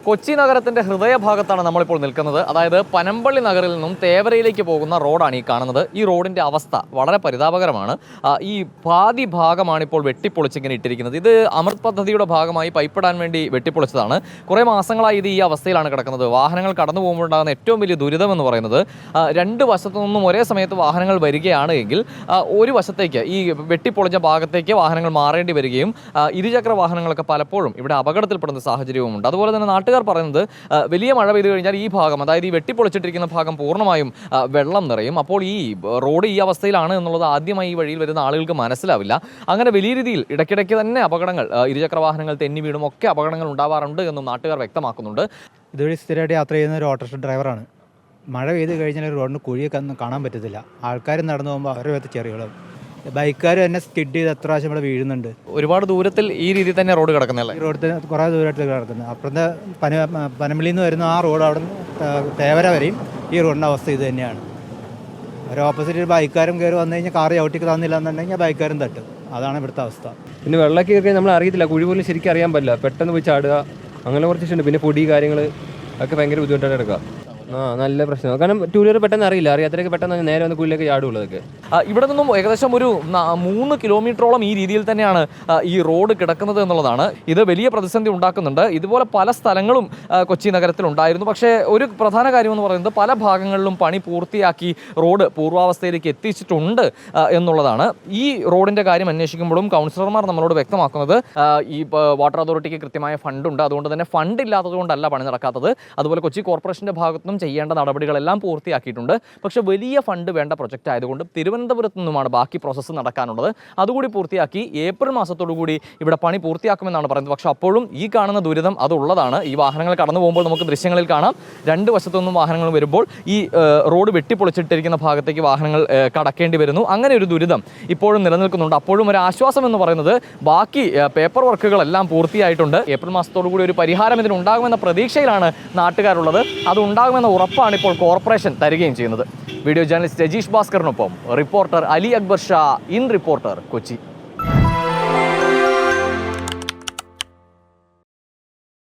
കൊച്ചി നഗരത്തിൻ്റെ ഹൃദയഭാഗത്താണ് നമ്മളിപ്പോൾ നിൽക്കുന്നത്. അതായത് പനമ്പള്ളി നഗറിൽ നിന്നും തേവരയിലേക്ക് പോകുന്ന റോഡാണ് ഈ കാണുന്നത്. ഈ റോഡിൻ്റെ അവസ്ഥ വളരെ പരിതാപകരമാണ്. ഈ പാതി ഭാഗമാണ് ഇപ്പോൾ വെട്ടിപ്പൊളിച്ചിങ്ങനെ ഇട്ടിരിക്കുന്നത്. ഇത് അമൃത് പദ്ധതിയുടെ ഭാഗമായി പൈപ്പിടാൻ വേണ്ടി വെട്ടിപ്പൊളിച്ചതാണ്. കുറേ മാസങ്ങളായി ഇത് ഈ അവസ്ഥയിലാണ് കിടക്കുന്നത്. വാഹനങ്ങൾ കടന്നു പോകുമ്പോഴുണ്ടാകുന്ന ഏറ്റവും വലിയ ദുരിതം എന്ന് പറയുന്നത് രണ്ട് വശത്തു നിന്നും ഒരേ സമയത്ത് വാഹനങ്ങൾ വരികയാണ് എങ്കിൽ ഒരു വശത്തേക്ക് ഈ വെട്ടിപ്പൊളിച്ച ഭാഗത്തേക്ക് വാഹനങ്ങൾ മാറേണ്ടി വരികയും ഇരുചക്ര വാഹനങ്ങളൊക്കെ പലപ്പോഴും ഇവിടെ അപകടത്തിൽപ്പെടുന്ന സാഹചര്യവുമുണ്ട്. അതുപോലെ തന്നെ നാട്ടുകാർ പറയുന്നത് വലിയ മഴ പെയ്തു കഴിഞ്ഞാൽ ഈ ഭാഗം, അതായത് ഈ വെട്ടിപ്പൊളിച്ചിട്ടിരിക്കുന്ന ഭാഗം പൂർണ്ണമായും വെള്ളം നിറയും. അപ്പോൾ ഈ റോഡ് ഈ അവസ്ഥയിലാണ് എന്നുള്ളത് ആദ്യമായി ഈ വഴിയിൽ വരുന്ന ആളുകൾക്ക് മനസ്സിലാവില്ല. അങ്ങനെ വലിയ രീതിയിൽ ഇടയ്ക്കിടയ്ക്ക് തന്നെ അപകടങ്ങൾ, ഇരുചക്ര വാഹനങ്ങൾ തെന്നി വീണും ഒക്കെ അപകടങ്ങൾ ഉണ്ടാവാറുണ്ട് എന്നും നാട്ടുകാർ വ്യക്തമാക്കുന്നുണ്ട്. ഇതുവഴി സ്ഥിരമായിട്ട് യാത്ര ചെയ്യുന്ന ഒരു ഓട്ടോറിക്ഷ ഡ്രൈവറാണ്. മഴ പെയ്ത് കഴിഞ്ഞാൽ റോഡിന് കുഴിയൊക്കെ ഒന്നും കാണാൻ പറ്റത്തില്ല. ആൾക്കാർ നടന്നു പോകുമ്പോൾ അവരുടെ ഭാഗത്ത് ചെറികളും ബൈക്കുകാർ തന്നെ സ്കിഡ് ചെയ്ത് എത്ര പ്രാവശ്യം ഇവിടെ വീഴുന്നുണ്ട്. ഒരുപാട് ദൂരത്തിൽ ഈ രീതിയിൽ തന്നെ റോഡ് കിടക്കുന്നതല്ലേ? ഈ റോഡ് കുറേ ദൂരത്തിൽ കിടക്കുന്നത്. അപ്പുറത്തെ പനമ്പള്ളിയിൽ നിന്ന് വരുന്ന ആ റോഡ് അവിടെ തേവര വരെയും ഈ റോഡിൻ്റെ അവസ്ഥ ഇത് തന്നെയാണ്. ഒരു ഓപ്പോസിറ്റ് ബൈക്കുകാരും കയറി വന്നു കഴിഞ്ഞാൽ കാറ് ചവിട്ടിക്ക് തന്നില്ല എന്നുണ്ടെങ്കിൽ ബൈക്കുകാരും തട്ടും. അതാണ് ഇവിടുത്തെ അവസ്ഥ. പിന്നെ വെള്ളമൊക്കെ കയറി നമ്മൾ അറിയത്തില്ല, കുഴി പോലും ശരിക്കും അറിയാൻ പറ്റില്ല, പെട്ടെന്ന് പോയി ചാടുക, അങ്ങനെ കുറച്ച് ഇഷ്ടമുണ്ട്. പിന്നെ പൊടി കാര്യങ്ങൾ ഒക്കെ ഭയങ്കര ബുദ്ധിമുട്ടായിട്ട് എടുക്കുക. നല്ല പ്രശ്നമാണ്. കാരണം ടൂ വീലർ പെട്ടെന്ന് അറിയാത്രയൊക്കെ പെട്ടെന്ന് നേരെ വന്ന് കുഴിയിലേക്ക് ചാടുള്ളതൊക്കെ. ഇവിടെ നിന്നും ഏകദേശം ഒരു 3 കിലോമീറ്ററോളം ഈ രീതിയിൽ തന്നെയാണ് ഈ റോഡ് കിടക്കുന്നത് എന്നുള്ളതാണ്. ഇത് വലിയ പ്രതിസന്ധി ഉണ്ടാക്കുന്നുണ്ട്. ഇതുപോലെ പല സ്ഥലങ്ങളും കൊച്ചി നഗരത്തിൽ ഉണ്ടായിരുന്നു. പക്ഷേ ഒരു പ്രധാന കാര്യമെന്ന് പറയുന്നത് പല ഭാഗങ്ങളിലും പണി പൂർത്തിയാക്കി റോഡ് പൂർവാവസ്ഥയിലേക്ക് എത്തിച്ചിട്ടുണ്ട് എന്നുള്ളതാണ്. ഈ റോഡിൻ്റെ കാര്യം അന്വേഷിക്കുമ്പോഴും കൗൺസിലർമാർ നമ്മളോട് വ്യക്തമാക്കുന്നത് ഈ വാട്ടർ അതോറിറ്റിക്ക് കൃത്യമായ ഫണ്ടുണ്ട്, അതുകൊണ്ട് തന്നെ ഫണ്ട് ഇല്ലാത്തത് കൊണ്ടല്ല പണി നടക്കാത്തത്. അതുപോലെ കൊച്ചി കോർപ്പറേഷൻ്റെ ഭാഗത്തുനിന്നും ചെയ്യേണ്ട നടപടികളെല്ലാം പൂർത്തിയാക്കിയിട്ടുണ്ട്. പക്ഷേ വലിയ ഫണ്ട് വേണ്ട പ്രൊജക്റ്റ് ആയതുകൊണ്ട് തിരുവനന്തപുരത്ത് നിന്നുമാണ് ബാക്കി പ്രോസസ്സ് നടക്കാനുള്ളത്. അതുകൂടി പൂർത്തിയാക്കി ഏപ്രിൽ മാസത്തോടു കൂടി ഇവിടെ പണി പൂർത്തിയാക്കുമെന്നാണ് പറയുന്നത്. പക്ഷേ അപ്പോഴും ഈ കാണുന്ന ദുരിതം അതുള്ളതാണ്. ഈ വാഹനങ്ങൾ കടന്നു പോകുമ്പോൾ നമുക്ക് ദൃശ്യങ്ങളിൽ കാണാം, രണ്ട് വശത്തു നിന്നും വാഹനങ്ങൾ വരുമ്പോൾ ഈ റോഡ് വെട്ടിപ്പൊളിച്ചിട്ടിരിക്കുന്ന ഭാഗത്തേക്ക് വാഹനങ്ങൾ കടക്കേണ്ടി വരുന്നു. അങ്ങനെ ഒരു ദുരിതം ഇപ്പോഴും നിലനിൽക്കുന്നുണ്ട്. അപ്പോഴും ഒരു ആശ്വാസം എന്ന് പറയുന്നത് ബാക്കി പേപ്പർ വർക്കുകളെല്ലാം പൂർത്തിയായിട്ടുണ്ട്. ഏപ്രിൽ മാസത്തോടു കൂടി ഒരു പരിഹാരം ഇതിനുണ്ടാകുമെന്ന പ്രതീക്ഷയിലാണ് നാട്ടുകാരുള്ളത്. അത് ഉണ്ടാകുമെന്ന ഉറപ്പാണ് ഇപ്പോൾ കോർപ്പറേഷൻ തരികയും ചെയ്യുന്നത്. വീഡിയോ ജേർണലിസ്റ്റ് രജീഷ് ഭാസ്കറിനൊപ്പം reporter Ali Akbar Shah, in reporter, Kochi.